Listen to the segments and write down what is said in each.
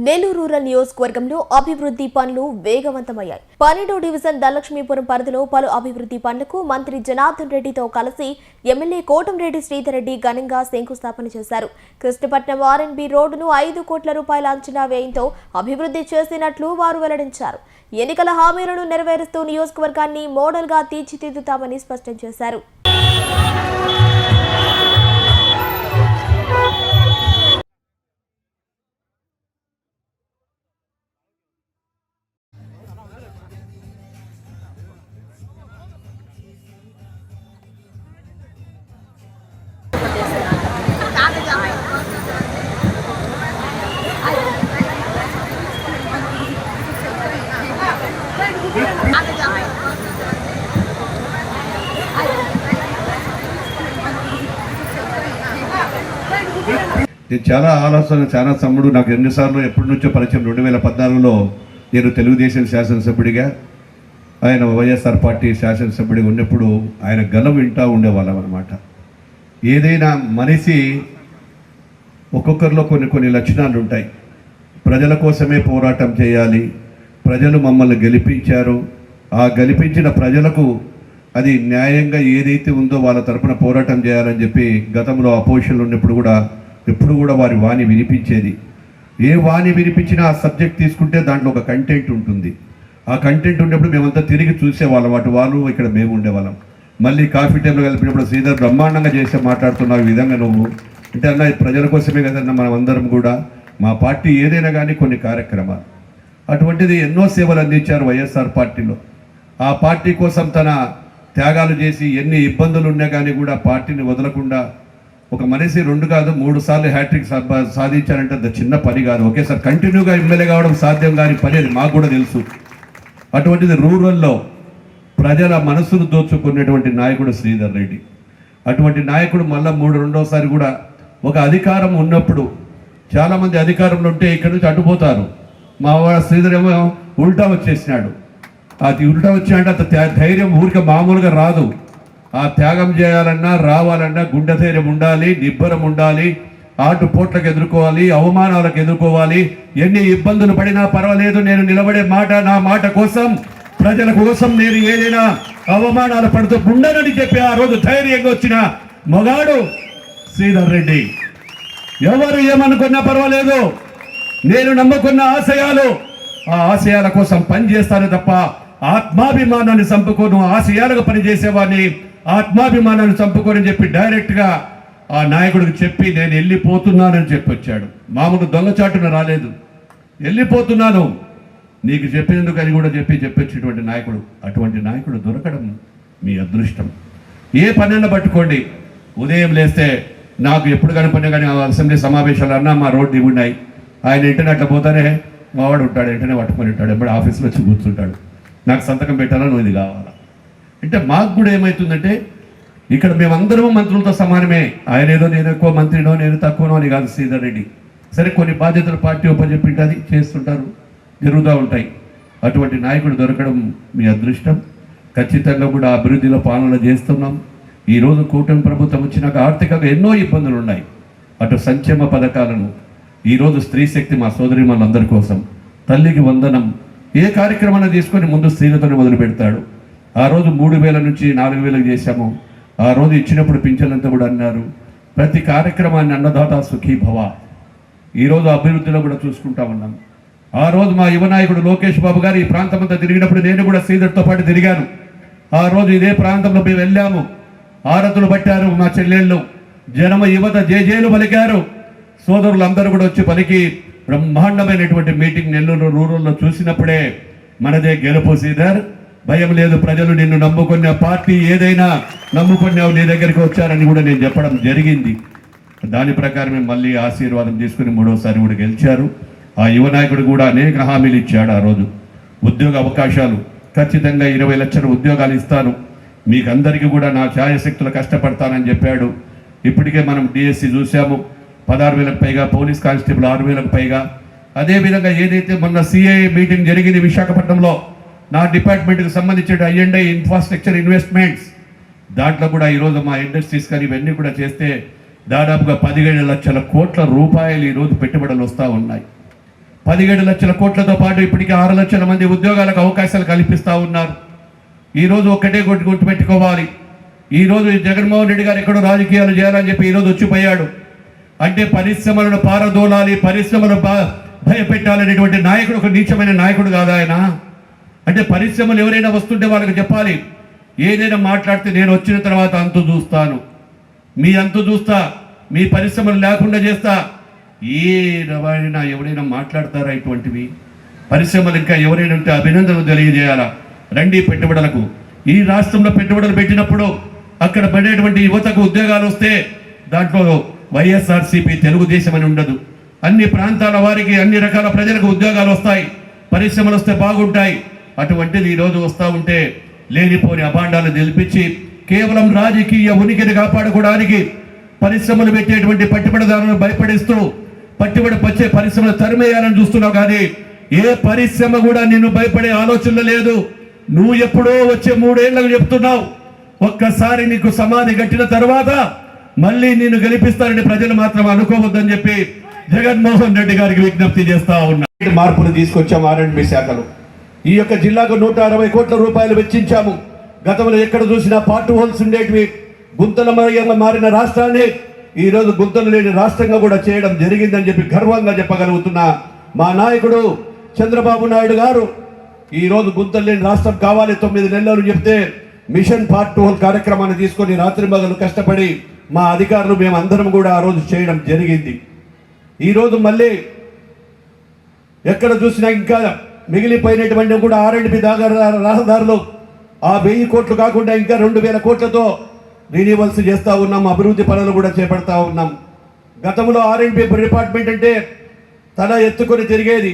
Nellore rural నియోజకవర్గంలో అభివృద్ధి పనులు వేగవంతమయ్యాయి. 12వ డివిజన్ ధనలక్ష్మీపురం పరిధిలో పలు అభివృద్ధి పనులకు మంత్రి జనార్దన్ రెడ్డితో కలిసి ఎమ్మెల్యే కోటంరెడ్డి శ్రీధర్ రెడ్డి ఘనంగా శంకుస్థాపన చేశారు. కృష్ణపట్నం ఆర్ఎన్బి రోడ్డును 5 కోట్ల రూపాయల అంచనా వ్యయంతో అభివృద్ధి చేసినట్లు వారు వెల్లడించారు. ఎన్నికల హామీలను నెరవేరుస్తూ నియోజకవర్గాన్ని మోడల్ గా తీర్చిదిద్దుతామని స్పష్టం చేశారు. నేను చాలా ఆలోచన చాలా తమ్ముడు నాకు ఎన్నిసార్లు ఎప్పటి నుంచో పరిచయం 2014లో నేను తెలుగుదేశం శాసనసభ్యుడిగా ఆయన వైఎస్ఆర్ పార్టీ శాసనసభ్యుడిగా ఉన్నప్పుడు ఆయన గలం వింటూ ఉండేవాళ్ళం అనమాట. ఏదైనా మనిషి ఒక్కొక్కరిలో కొన్ని లక్షణాలు ఉంటాయి. ప్రజల కోసమే పోరాటం చేయాలి, ప్రజలు మమ్మల్ని గెలిపించారు, ఆ గెలిపించిన ప్రజలకు అది న్యాయంగా ఏదైతే ఉందో వాళ్ళ తరపున పోరాటం చేయాలని చెప్పి గతంలో అపోజిషన్లో ఉన్నప్పుడు కూడా ఎప్పుడు కూడా వారి వాణి వినిపించేది. ఏ వాణి వినిపించినా ఆ సబ్జెక్ట్ తీసుకుంటే దాంట్లో ఒక కంటెంట్ ఉంటుంది. ఆ కంటెంట్ ఉన్నప్పుడు మేమంతా తిరిగి చూసేవాళ్ళం, అటు వాళ్ళు ఇక్కడ మేము ఉండేవాళ్ళం. మళ్ళీ కాఫీ టైంలో కలిపినప్పుడు శ్రీధర్ బ్రహ్మాండంగా చేసే మాట్లాడుతున్నావు ఈ విధంగా నువ్వు అంటే అన్న ప్రజల కోసమే కదన్నా మనం అందరం కూడా మా పార్టీ ఏదైనా కానీ కొన్ని కార్యక్రమాలు అటువంటిది ఎన్నో సేవలు అందించారు వైఎస్ఆర్ పార్టీలో. ఆ పార్టీ కోసం తన త్యాగాలు చేసి ఎన్ని ఇబ్బందులు ఉన్నా కానీ కూడా పార్టీని వదలకుండా ఒక మనిషి 2 కాదు 3 సార్లు హ్యాట్రిక్ సాధించారంటే అది చిన్న పని కాదు. ఒకేసారి కంటిన్యూగా ఎమ్మెల్యే కావడం సాధ్యం కాని పని, అది మాకు కూడా తెలుసు. అటువంటిది రూరల్లో ప్రజల మనసును దోచుకున్నటువంటి నాయకుడు శ్రీధర్ రెడ్డి. అటువంటి నాయకుడు మళ్ళీ రెండోసారి కూడా ఒక అధికారం ఉన్నప్పుడు చాలామంది అధికారంలో ఉంటే ఇక్కడి నుంచి అడ్డుపోతారు. మా శ్రీధర్ ఏమో ఉల్టా వచ్చేసినాడు. అది ఉల్టా వచ్చినాడంటే అంత ధైర్యం ఊరికే మామూలుగా రాదు. ఆ త్యాగం చేయాలన్నా రావాలన్నా గుండె ధైర్యం ఉండాలి, నిబ్బరం ఉండాలి, ఆటుపోట్లకు ఎదుర్కోవాలి, అవమానాలకు ఎదుర్కోవాలి. ఎన్ని ఇబ్బందులు పడినా పర్వాలేదు, నేను నిలబడే మాట నా మాట కోసం, ప్రజల కోసం నేను ఏదైనా అవమానాలు పడుతూ ఉండనని చెప్పి ఆ రోజు ధైర్యంగా వచ్చిన మగాడు శ్రీధర్ రెడ్డి. ఎవరు ఏమనుకున్నా పర్వాలేదు, నేను నమ్ముకున్న ఆశయాలు ఆ ఆశయాల కోసం పనిచేస్తాను తప్ప ఆత్మాభిమానాన్ని చంపుకోను. ఆశయాలకు పనిచేసేవాడిని, ఆత్మాభిమానాన్ని చంపుకోని చెప్పి డైరెక్ట్గా ఆ నాయకుడికి చెప్పి నేను వెళ్ళిపోతున్నానని చెప్పి వచ్చాడు. మామూలు దొంగచాటున రాలేదు, వెళ్ళిపోతున్నాను నీకు చెప్పినందుకు అని కూడా చెప్పొచ్చేటువంటి నాయకుడు. అటువంటి నాయకుడు దొరకడం మీ అదృష్టం. ఏ పనైనా పట్టుకోండి, ఉదయం లేస్తే నాకు ఎప్పుడు కనపడినా కానీ అసెంబ్లీ సమావేశాలు అన్నా మా రోడ్డు ఉన్నాయి, ఆయన వెంటనే అట్లా పోతానే మావాడు ఉంటాడు, వెంటనే పట్టుకొని ఉంటాడు, ఎప్పుడు ఆఫీస్లో వచ్చి కూర్చుంటాడు, నాకు సంతకం పెట్టాలా నువ్వు ఇది కావాలా అంటే. మాకు కూడా ఏమవుతుందంటే ఇక్కడ మేమందరము మంత్రులతో సమానమే. ఆయన ఏదో నేను ఎక్కువ మంత్రినో నేను తక్కువనో అని కాదు శ్రీధర్ రెడ్డి. సరే కొన్ని బాధ్యతలు పార్టీ ఉపజెప్పింటది చేస్తుంటారు, జరుగుతూ ఉంటాయి. అటువంటి నాయకుడు దొరకడం మీ అదృష్టం. ఖచ్చితంగా కూడా అభివృద్ధిలో పాలన చేస్తున్నాం. ఈరోజు కూటమి ప్రభుత్వం వచ్చినాక ఆర్థికంగా ఎన్నో ఇబ్బందులు ఉన్నాయి. అటు సంక్షేమ పథకాలను ఈరోజు స్త్రీ శక్తి మా సోదరిమణులందరి కోసం తల్లికి వందనం ఏ కార్యక్రమాన్ని తీసుకొని ముందు స్త్రీలతోనే మొదలు పెడతాడు. ఆ రోజు 3,000 నుంచి 4,000 చేశాము. ఆ రోజు ఇచ్చినప్పుడు పింఛన్లంతా కూడా అన్నారు. ప్రతి కార్యక్రమాన్ని అన్నదాత సుఖీభవ ఈరోజు అభివృద్ధిలో కూడా చూసుకుంటా ఉన్నాం. ఆ రోజు మా యువ నాయకుడు లోకేష్ బాబు గారు ఈ ప్రాంతం అంతా తిరిగినప్పుడు నేను కూడా శ్రీధర్తో పాటు తిరిగాను. ఆ రోజు ఇదే ప్రాంతంలో మేము వెళ్ళాము, ఆరతులు పట్టారు మా చెల్లెళ్ళు, జనమ యువత జేజేలు పలికారు. సోదరులందరూ కూడా వచ్చి పలికి బ్రహ్మాండమైనటువంటి మీటింగ్ నెల్లూరు రూరల్లో చూసినప్పుడే మనదే గెలుపు శ్రీధర్, భయం లేదు, ప్రజలు నిన్ను నమ్ముకున్న పార్టీ ఏదైనా నమ్ముకున్నావు, నీ దగ్గరికి వచ్చారని కూడా నేను చెప్పడం జరిగింది. దాని ప్రకారమే మళ్ళీ ఆశీర్వాదం తీసుకుని 3వసారి కూడా గెలిచారు. ఆ యువ నాయకుడు కూడా అనేక హామీలు ఇచ్చాడు. ఆ రోజు ఉద్యోగ అవకాశాలు ఖచ్చితంగా 20 లక్షల ఉద్యోగాలు ఇస్తాను, మీకు అందరికీ కూడా నా ఛాయశక్తులు కష్టపడతానని చెప్పాడు. ఇప్పటికే మనం డిఎస్సి చూసాము, 16,000కు పైగా, పోలీస్ కానిస్టేబుల్ 6,000కు పైగా. అదేవిధంగా ఏదైతే మొన్న సిఐఏ మీటింగ్ జరిగింది విశాఖపట్నంలో, నా డిపార్ట్మెంట్కి సంబంధించిన I&I ఇన్ఫ్రాస్ట్రక్చర్ ఇన్వెస్ట్మెంట్స్, దాంట్లో కూడా ఈరోజు మా ఇండస్ట్రీస్ కానీ ఇవన్నీ కూడా చేస్తే దాదాపుగా 17 లక్షల కోట్ల రూపాయలు ఈరోజు పెట్టుబడులు వస్తూ ఉన్నాయి. 17 లక్షల కోట్లతో పాటు ఇప్పటికీ 6 లక్షల మంది ఉద్యోగాలకు అవకాశాలు కల్పిస్తూ ఉన్నారు. ఈరోజు ఒక్కటే గుర్తుపెట్టుకోవాలి, ఈరోజు జగన్మోహన్ రెడ్డి గారు ఎక్కడో రాజకీయాలు చేయాలని చెప్పి ఈరోజు వచ్చిపోయాడు అంటే పరిశ్రమలను పారదోలాలి, పరిశ్రమలు భయపెట్టాలనేటువంటి నాయకుడు ఒక నీచమైన నాయకుడు కాదా ఆయన? అంటే పరిశ్రమలు ఎవరైనా వస్తుంటే వాళ్ళకి చెప్పాలి, ఏదైనా మాట్లాడితే నేను వచ్చిన తర్వాత అంతు చూస్తాను, మీ అంతు చూస్తా, మీ పరిశ్రమలు లేకుండా చేస్తా. ఎవరైనా మాట్లాడతారా ఇటువంటివి? పరిశ్రమలు ఇంకా ఎవరైనా ఉంటే అభినందనలు తెలియజేయాలా. రండి పెట్టుబడులకు. ఈ రాష్ట్రంలో పెట్టుబడులు పెట్టినప్పుడు అక్కడ పడేటువంటి యువతకు ఉద్యోగాలు వస్తే దాంట్లో వైఎస్ఆర్సీపీ తెలుగుదేశం అని ఉండదు. అన్ని ప్రాంతాల వారికి అన్ని రకాల ప్రజలకు ఉద్యోగాలు వస్తాయి, పరిశ్రమలు వస్తే బాగుంటాయి. అటువంటిది ఈరోజు వస్తూ ఉంటే లేనిపోని అభాండాలు నిలిపించి కేవలం రాజకీయ ఉనికిని కాపాడుకోవడానికి పరిశ్రమలు పెట్టేటువంటి పట్టుబడిదారులను భయపడిస్తూ వచ్చే పరిశ్రమలు తరిమేయాలని చూస్తున్నావు. కానీ ఏ పరిశ్రమ కూడా నిన్ను భయపడే ఆలోచన లేదు. నువ్వు ఎప్పుడో వచ్చే 3 ఏళ్లకు చెప్తున్నావు, ఒక్కసారి నీకు సమాధి కట్టిన తర్వాత మళ్ళీ నిన్ను గెలిపిస్తారని ప్రజలు మాత్రం అనుకోవద్దని చెప్పి జగన్మోహన్ రెడ్డి గారికి విజ్ఞప్తి చేస్తా ఉన్నా. మార్పులు తీసుకొచ్చాం R&B శాఖలో. ఈ యొక్క జిల్లాకు 160 కోట్ల రూపాయలు వెచ్చించాము. గతంలో ఎక్కడ చూసినా పార్ట్ హోల్స్ ఉండేటివి, గుంతలమయంగా మారిన రాష్ట్రాన్ని ఈరోజు గుంతలు లేని రాష్ట్రంగా కూడా చేయడం జరిగిందని చెప్పి గర్వంగా చెప్పగలుగుతున్న మా నాయకుడు చంద్రబాబు నాయుడు గారు ఈరోజు గుంతలు లేని రాష్ట్రం కావాలి 9 నెలలు చెప్తే మిషన్ పార్ట్ హోల్ కార్యక్రమాన్ని తీసుకొని రాత్రింబగలు కష్టపడి మా అధికారులు మేమందరం కూడా ఆ రోజు చేయడం జరిగింది. ఈరోజు మళ్ళీ ఎక్కడ చూసినా ఇంకా మిగిలిపోయినటువంటి కూడా R&B రహదారులు ఆ 1000 కోట్లు కాకుండా ఇంకా 2000 కోట్లతో రినీవల్స్ చేస్తూ ఉన్నాం, అభివృద్ధి పనులు కూడా చేపడతా ఉన్నాం. గతంలో R&B డిపార్ట్మెంట్ అంటే తల ఎత్తుకొని తిరిగేది,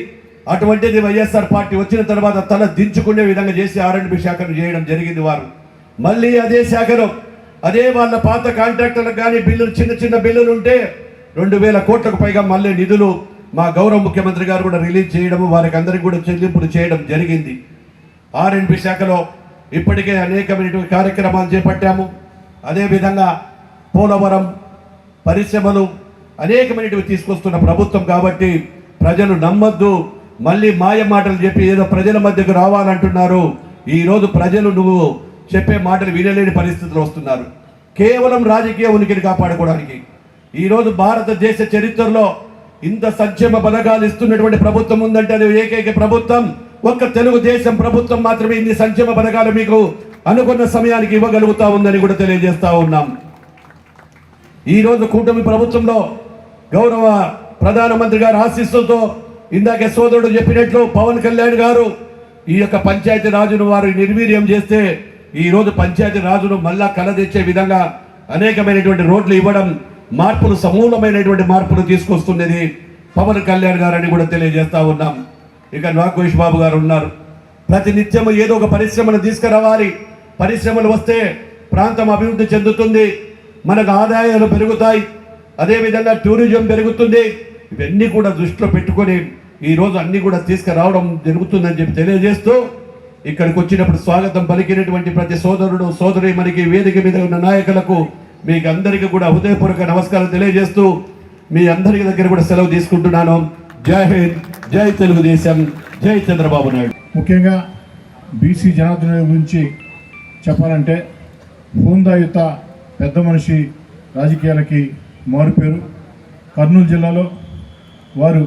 అటువంటిది వైఎస్ఆర్ పార్టీ వచ్చిన తర్వాత తల దించుకునే విధంగా చేసి R&B శాఖను చేయడం జరిగింది. వారు మళ్ళీ అదే శాఖలో అదే వాళ్ళ పాత కాంట్రాక్టర్లకు కానీ బిల్లులు చిన్న బిల్లులు ఉంటే 2000 కోట్లకు పైగా మళ్ళీ నిధులు మా గౌరవ ముఖ్యమంత్రి గారు కూడా రిలీజ్ చేయడము, వారికి అందరికీ కూడా చెల్లింపులు చేయడం జరిగింది. R&B శాఖలో ఇప్పటికే అనేకమైనటువంటి కార్యక్రమాలు చేపట్టాము. అదేవిధంగా పోలవరం పరిశ్రమలు అనేకమైనవి తీసుకొస్తున్న ప్రభుత్వం కాబట్టి ప్రజలు నమ్మద్దు, మళ్ళీ మాయ మాటలు చెప్పి ఏదో ప్రజల మధ్యకు రావాలంటున్నారు. ఈరోజు ప్రజలు నువ్వు చెప్పే మాటలు వినలేని పరిస్థితులు వస్తున్నారు. కేవలం రాజకీయ ఉనికిని కాపాడుకోవడానికి ఈరోజు భారతదేశ చరిత్రలో ఇంత సంక్షేమ పథకాలు ఇస్తున్నటువంటి ప్రభుత్వం ఉందంటే అది ఏకైక ప్రభుత్వం, ఒక్క తెలుగుదేశం ప్రభుత్వం మాత్రమే ఇన్ని సంక్షేమ పథకాలు మీకు అనుకున్న సమయానికి ఇవ్వగలుగుతా ఉందని కూడా తెలియజేస్తా ఉన్నాం. ఈరోజు కూటమి ప్రభుత్వంలో గౌరవ ప్రధానమంత్రి గారు ఆశీస్సులతో ఇందాకే సోదరుడు చెప్పినట్లు పవన్ కళ్యాణ్ గారు ఈ యొక్క పంచాయతీ రాజును వారు నిర్వీర్యం చేస్తే ఈరోజు పంచాయతీ రాజును మళ్ళా కలదెచ్చే విధంగా అనేకమైనటువంటి రోడ్లు ఇవ్వడం, మార్పులు సమూలమైనటువంటి మార్పులు తీసుకొస్తున్నది పవన్ కళ్యాణ్ గారని కూడా తెలియజేస్తా ఉన్నాం. ఇక నాగేష్ బాబు గారు ఉన్నారు. ప్రతినిత్యం ఏదో ఒక పరిశ్రమను తీసుకురావాలి, పరిశ్రమలు వస్తే ప్రాంతం అభివృద్ధి చెందుతుంది, మనకు ఆదాయాలు పెరుగుతాయి, అదేవిధంగా టూరిజం పెరుగుతుంది. ఇవన్నీ కూడా దృష్టిలో పెట్టుకొని ఈరోజు అన్నీ కూడా తీసుకురావడం జరుగుతుందని చెప్పి తెలియజేస్తూ ఇక్కడికి వచ్చినప్పుడు స్వాగతం పలికినటువంటి ప్రతి సోదరుడు సోదరి మనకి వేదిక మీద ఉన్న నాయకులకు మీకు అందరికీ కూడా హృదయపూర్వక నమస్కారం తెలియజేస్తూ మీ అందరి దగ్గర కూడా సెలవు తీసుకుంటున్నాను. జై హింద్, జై తెలుగుదేశం, జై చంద్రబాబు నాయుడు. ముఖ్యంగా బీసీ జనార్దన్ గురించి చెప్పాలంటే హోందాయుత పెద్ద మనిషి, రాజకీయాలకి మారుపేరు. కర్నూలు జిల్లాలో వారు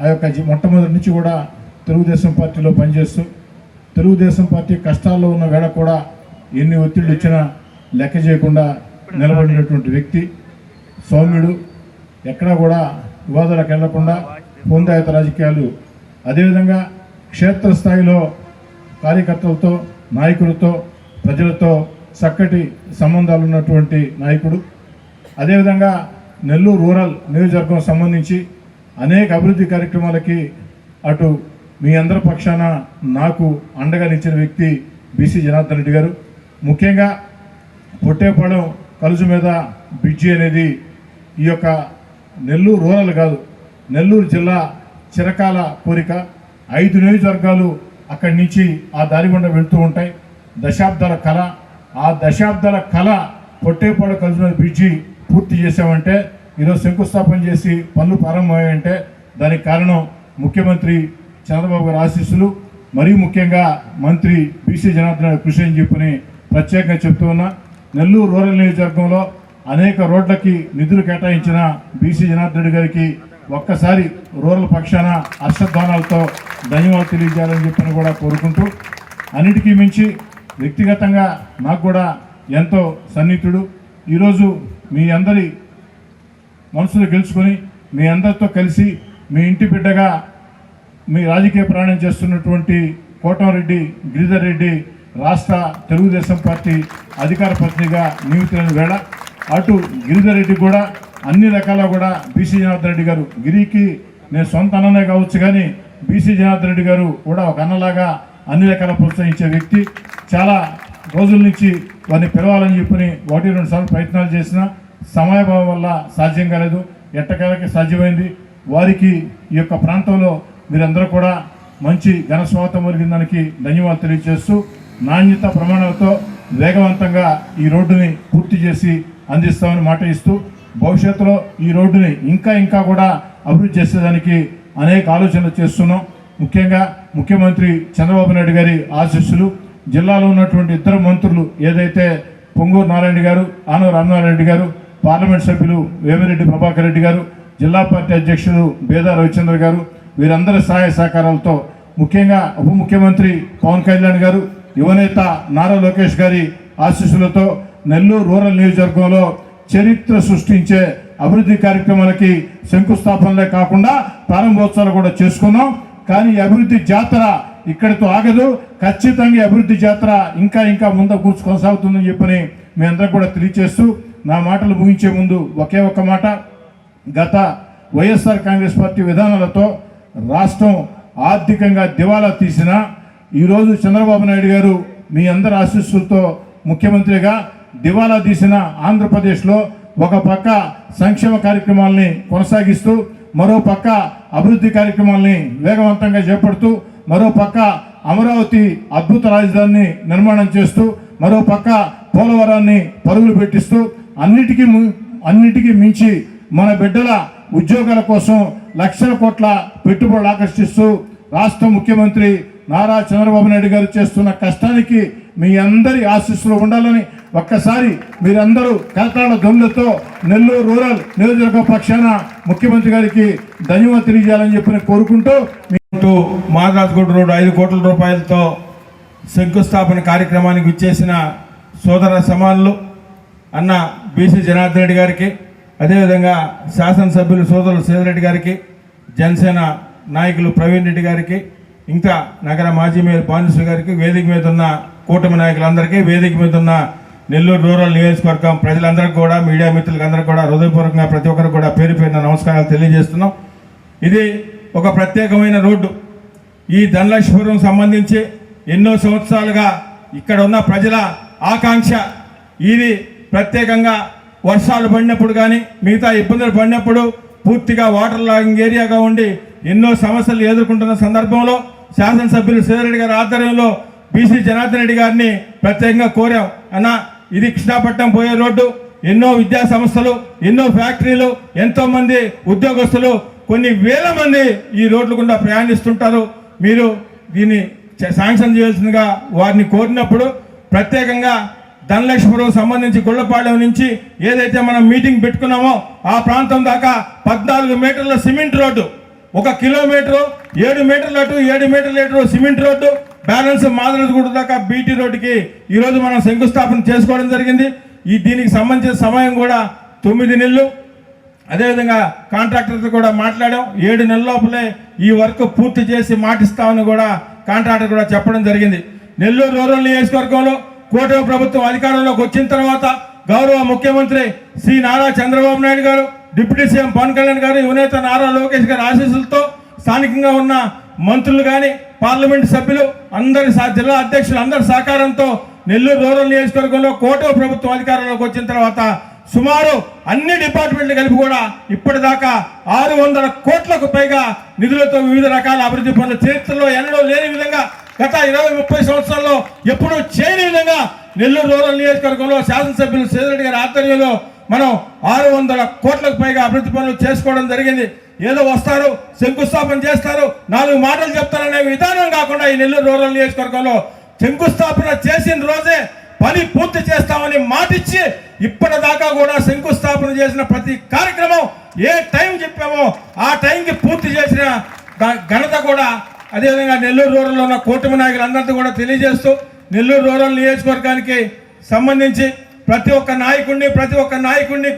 ఆ యొక్క మొట్టమొదటి నుంచి కూడా తెలుగుదేశం పార్టీలో పనిచేస్తూ తెలుగుదేశం పార్టీ కష్టాల్లో ఉన్న వేళ కూడా ఎన్ని ఒత్తిళ్ళు వచ్చినా లెక్క చేయకుండా నిలబడినటువంటి వ్యక్తి, సౌమ్యుడు, ఎక్కడా కూడా వివాదాలకు వెళ్లకుండా హోందాయుత రాజకీయాలు. అదేవిధంగా క్షేత్రస్థాయిలో కార్యకర్తలతో, నాయకులతో, ప్రజలతో చక్కటి సంబంధాలు ఉన్నటువంటి నాయకుడు. అదేవిధంగా నెల్లూరు రూరల్ నియోజకవర్గం సంబంధించి అనేక అభివృద్ధి కార్యక్రమాలకి అటు మీ అందరి పక్షాన నాకు అండగా నిలిచిన వ్యక్తి బీసీ జనార్దన్ రెడ్డి గారు. ముఖ్యంగా పొట్టేపాలెం కలుజు మీద బ్రిడ్జి అనేది ఈ యొక్క నెల్లూరు రూరల్ కాదు, నెల్లూరు జిల్లా చిరకాల కోరిక. 5 నియోజకవర్గాలు అక్కడి నుంచి ఆ దారి గుండా వెళ్తూ ఉంటాయి. దశాబ్దాల కళ, ఆ దశాబ్దాల కళ పొట్టేపాలెం కలుజు మీద బ్రిడ్జి పూర్తి చేసామంటే, ఈరోజు శంకుస్థాపన చేసి పనులు ప్రారంభమయ్యాయంటే దానికి కారణం ముఖ్యమంత్రి చంద్రబాబు గారి ఆశీస్సులు, మరీ ముఖ్యంగా మంత్రి బీసీ జనార్దన్ రెడ్డి కృషి అని చెప్పని ప్రత్యేకంగా చెప్తూ ఉన్నా. నెల్లూరు రూరల్ నియోజకవర్గంలో అనేక రోడ్లకి నిధులు కేటాయించిన బీసీ జనార్దన్ రెడ్డి గారికి ఒక్కసారి రూరల్ పక్షాన హర్షధ్వానాలతో ధన్యవాదాలు తెలియజేయాలని చెప్పని కూడా కోరుకుంటూ, అన్నిటికీ మించి వ్యక్తిగతంగా నాకు కూడా ఎంతో సన్నిహితుడు. ఈరోజు మీ అందరి మనసులు గెలుచుకొని మీ అందరితో కలిసి మీ ఇంటి బిడ్డగా మీ రాజకీయ ప్రయాణం చేస్తున్నటువంటి కోటంరెడ్డి గిరిధర్ రెడ్డి రాష్ట్ర తెలుగుదేశం పార్టీ అధికార ప్రతినిధిగా నియమితులైన వేళ అటు గిరిధర్ రెడ్డి కూడా అన్ని రకాల కూడా బీసీ జనార్దన్ రెడ్డి గారు, గిరికి నేను సొంత అన్ననే కావచ్చు కానీ బీసీ జనార్దన్ రెడ్డి గారు కూడా ఒక అన్నలాగా అన్ని రకాల ప్రోత్సహించే వ్యక్తి. చాలా రోజుల నుంచి వారిని పిలవాలని చెప్పని 1-2 సార్లు ప్రయత్నాలు చేసిన సమయాభావం వల్ల సాధ్యం కాలేదు. ఎట్టకేలకి సాధ్యమైంది. వారికి ఈ యొక్క ప్రాంతంలో మీరందరూ కూడా మంచి ఘన స్వాగతం కలిగిన దానికి ధన్యవాదాలు తెలియజేస్తూ, నాణ్యత ప్రమాణాలతో వేగవంతంగా ఈ రోడ్డుని పూర్తి చేసి అందిస్తామని మాట ఇస్తూ, భవిష్యత్తులో ఈ రోడ్డుని ఇంకా కూడా అభివృద్ధి చేసేదానికి అనేక ఆలోచనలు చేస్తున్నాం. ముఖ్యంగా ముఖ్యమంత్రి చంద్రబాబు నాయుడు గారి ఆశీస్సులు, జిల్లాలో ఉన్నటువంటి ఇద్దరు మంత్రులు ఏదైతే పొంగూరు నారాయణ గారు, ఆనవ రామనారాయణ గారు, పార్లమెంట్ సభ్యులు వేమిరెడ్డి ప్రభాకర్ రెడ్డి గారు, జిల్లా పార్టీ అధ్యక్షులు బేదా రవిచంద్ర గారు, వీరందరి సహాయ సహకారాలతో, ముఖ్యంగా ఉప ముఖ్యమంత్రి పవన్ కళ్యాణ్ గారు, యువనేత నారా లోకేష్ గారి ఆశీస్సులతో నెల్లూరు రూరల్ నియోజకవర్గంలో చరిత్ర సృష్టించే అభివృద్ధి కార్యక్రమాలకి శంకుస్థాపనలే కాకుండా ప్రారంభోత్సవాలు కూడా చేసుకున్నాం. కానీ ఈ అభివృద్ధి జాతర ఇక్కడితో ఆగదు. ఖచ్చితంగా అభివృద్ధి జాతర ఇంకా ముందు కొనసాగుతుందని చెప్పని మీ అందరూ కూడా తెలియజేస్తూ, నా మాటలు ముగించే ముందు ఒకే ఒక్క మాట. గత వైఎస్ఆర్ కాంగ్రెస్ పార్టీ విధానాలతో రాష్ట్రం ఆర్థికంగా దివాలా తీసిన ఈరోజు చంద్రబాబు నాయుడు గారు మీ అందరి ఆశీస్సులతో ముఖ్యమంత్రిగా దివాలా తీసిన ఆంధ్రప్రదేశ్లో ఒక పక్క సంక్షేమ కార్యక్రమాలని కొనసాగిస్తూ, మరో పక్క అభివృద్ధి కార్యక్రమాలని వేగవంతంగా చేపడుతూ, మరో పక్క అమరావతి అద్భుత రాజధానిని నిర్మాణం చేస్తూ, మరో పక్క పోలవరాన్ని పరుగులు పెట్టిస్తూ, అన్నిటికీ మించి మన బిడ్డల ఉద్యోగాల కోసం లక్షల కోట్ల పెట్టుబడులు ఆకర్షిస్తూ రాష్ట్ర ముఖ్యమంత్రి నారా చంద్రబాబు నాయుడు గారు చేస్తున్న కష్టానికి మీ అందరి ఆశీస్సులు ఉండాలని ఒక్కసారి మీరందరూ కరతాళ ధ్వనులతో నెల్లూరు రూరల్ నియోజకవర్గ పక్షాన ముఖ్యమంత్రి గారికి ధన్యవాదాలు తెలియజేయాలని చెప్పి కోరుకుంటూ, మాదాస్గూడ రోడ్డు 5 కోట్ల రూపాయలతో శంకుస్థాపన కార్యక్రమానికి విచ్చేసిన సోదర సమానులు అన్న బీసీ జనార్దన్ రెడ్డి గారికి, అదేవిధంగా శాసనసభ్యులు సోదరులు సేదరెడ్డి గారికి, జనసేన నాయకులు ప్రవీణ్ రెడ్డి గారికి, ఇంకా నగర మాజీ మేయర్ భానుశ్రీ గారికి, వేదిక మీద ఉన్న కూటమి నాయకులందరికీ, వేదిక మీద ఉన్న నెల్లూరు రూరల్ నియోజకవర్గం ప్రజలందరికీ కూడా, మీడియా మిత్రులకు అందరికీ కూడా హృదయపూర్వకంగా ప్రతి ఒక్కరికి కూడా పేరు పేరున నమస్కారాలు తెలియజేస్తున్నాం. ఇది ఒక ప్రత్యేకమైన రోడ్డు. ఈ ధనలక్ష్మీపురం సంబంధించి ఎన్నో సంవత్సరాలుగా ఇక్కడ ఉన్న ప్రజల ఆకాంక్ష. ఇది ప్రత్యేకంగా వర్షాలు పడినప్పుడు కానీ మిగతా ఇబ్బందులు పడినప్పుడు పూర్తిగా వాటర్ లాగింగ్ ఏరియాగా ఉండి ఎన్నో సమస్యలు ఎదుర్కొంటున్న సందర్భంలో శాసనసభ్యులు సేదరెడ్డి గారి ఆధ్వర్యంలో బీసీ జనార్దన్ రెడ్డి గారిని ప్రత్యేకంగా కోరాం. అన్న, ఇది కృష్ణాపట్నం పోయే రోడ్డు, ఎన్నో విద్యా సంస్థలు, ఎన్నో ఫ్యాక్టరీలు, ఎంతోమంది ఉద్యోగస్తులు, కొన్ని వేల మంది ఈ రోడ్ల గుండా ప్రయాణిస్తుంటారు. మీరు దీన్ని శాంక్షన్ చేయాల్సిందిగా వారిని కోరినప్పుడు ప్రత్యేకంగా ధనలక్ష్మీపురం సంబంధించి గుళ్ళపాలెం నుంచి ఏదైతే మనం మీటింగ్ పెట్టుకున్నామో ఆ ప్రాంతం దాకా 14 మీటర్ల సిమెంట్ రోడ్డు, 1 కిలోమీటరు 7 మీటర్ల అటు 7 మీటర్ల ఇటు సిమెంట్ రోడ్డు, బ్యాలెన్స్ మాదరగూడ దాకా బీటీ రోడ్డుకి ఈరోజు మనం శంకుస్థాపన చేసుకోవడం జరిగింది. దీనికి సంబంధించిన సమయం కూడా 9 నెలలు. అదేవిధంగా కాంట్రాక్టర్తో కూడా మాట్లాడాం. 7 నెలల లోపలే ఈ వర్క్ పూర్తి చేసి మాటిస్తామని కూడా కాంట్రాక్టర్ కూడా చెప్పడం జరిగింది. నెల్లూరు రూరల్ నియోజకవర్గంలో కూటమి ప్రభుత్వం అధికారంలోకి వచ్చిన తర్వాత గౌరవ ముఖ్యమంత్రి శ్రీ నారా చంద్రబాబు నాయుడు గారు, డిప్యూటీ సీఎం పవన్ కళ్యాణ్ గారు, యువనేత నారా లోకేష్ గారి ఆశీస్సులతో స్థానికంగా ఉన్న మంత్రులు కానీ, పార్లమెంట్ సభ్యులు అందరి జిల్లా అధ్యక్షులు అందరి సహకారంతో నెల్లూరు రూరల్ నియోజకవర్గంలో కూటమి ప్రభుత్వం అధికారంలోకి వచ్చిన తర్వాత సుమారు అన్ని డిపార్ట్మెంట్లు కలిపి కూడా ఇప్పటిదాకా 600 కోట్లకు పైగా నిధులతో వివిధ రకాల అభివృద్ధి పనుల చరిత్రలో ఎన్నడూ లేని విధంగా గత 20-30 సంవత్సరాల్లో ఎప్పుడూ చేయని విధంగా నెల్లూరు రూరల్ నియోజకవర్గంలో శాసనసభ్యులు సేదరెడ్డి గారి ఆధ్వర్యంలో మనం 600 కోట్లకు పైగా అభివృద్ధి పనులు చేసుకోవడం జరిగింది. ఏదో వస్తారు, శంకుస్థాపన చేస్తారు, 4 మాటలు చెప్తారనే విధానం కాకుండా ఈ నెల్లూరు రూరల్ నియోజకవర్గంలో శంకుస్థాపన చేసిన రోజే పని పూర్తి చేస్తామని మాటిచ్చి ఇప్పటిదాకా కూడా శంకుస్థాపన చేసిన ప్రతి కార్యక్రమం ఏ టైం చెప్పామో ఆ టైంకి పూర్తి చేసిన ఘనత కూడా అదేవిధంగా నెల్లూరు రూరల్లో ఉన్న కూటమి నాయకులందరితో కూడా తెలియజేస్తూ, నెల్లూరు రూరల్ నియోజకవర్గానికి సంబంధించి ప్రతి ఒక్క నాయకుడిని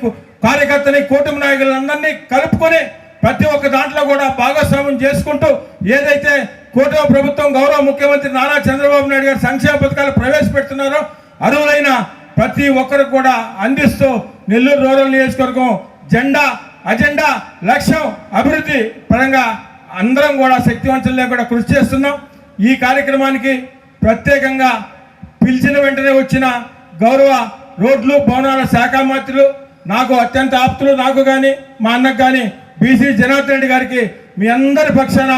కార్యకర్తని కూటమి నాయకులందరినీ కలుపుకొని ప్రతి ఒక్క దాంట్లో కూడా భాగస్వామ్యం చేసుకుంటూ ఏదైతే కూటమి ప్రభుత్వం గౌరవ ముఖ్యమంత్రి నారా చంద్రబాబు నాయుడు గారు సంక్షేమ పథకాలు ప్రవేశపెడుతున్నారో అర్హులైన ప్రతి ఒక్కరికి కూడా అందిస్తూ నెల్లూరు రూరల్ నియోజకవర్గం అజెండా లక్ష్యం అభివృద్ధి పరంగా అందరం కూడా శక్తివంతులే కూడా కృషి చేస్తున్నాం. ఈ కార్యక్రమానికి ప్రత్యేకంగా పిలిచిన వెంటనే వచ్చిన గౌరవ రోడ్లు భవనాల శాఖ మంత్రులు, నాకు అత్యంత ఆప్తులు, నాకు కానీ మా అన్నకు కానీ బీసీ జనార్దన్ రెడ్డి గారికి మీ అందరి పక్షాన